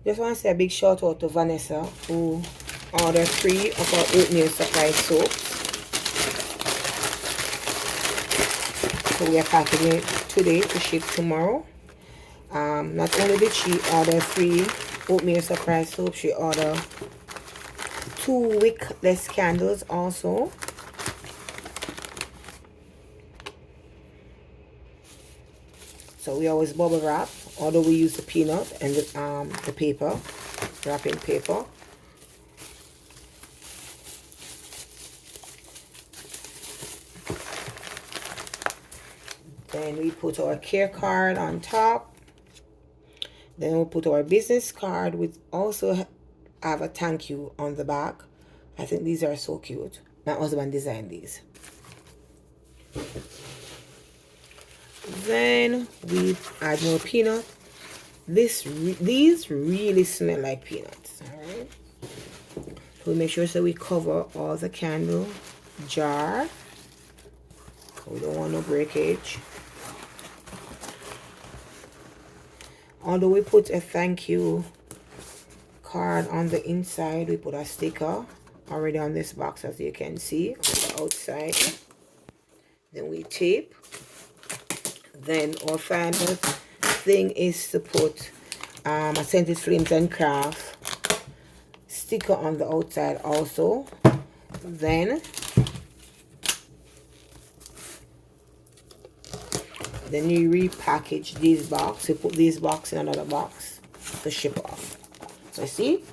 Just want to say a big shout out to Vanessa, who ordered 3 of our oatmeal supply soaps. So we are packing it today to ship tomorrow. Not only did she order 3 oatmeal supply soaps, she ordered 2 wickless candles also. So we always bubble wrap, although we use the peanut and the paper, wrapping paper. Then we put our care card on top. Then we'll put our business card, which also have a thank you on the back. I think these are so cute. My husband designed these. Then we add more peanut. These really smell like peanuts. All right. So we make sure we cover all the candle jar. We don't want no breakage. Although we put a thank you card on the inside, we put a sticker already on this box, as you can see, on the outside. Then we tape. Then our final thing is to put a Scented Flames and Craft sticker on the outside also. Then you repackage these boxes. You put these boxes in another box to ship off. So see,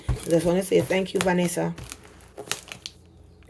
I just want to say thank you, Vanessa.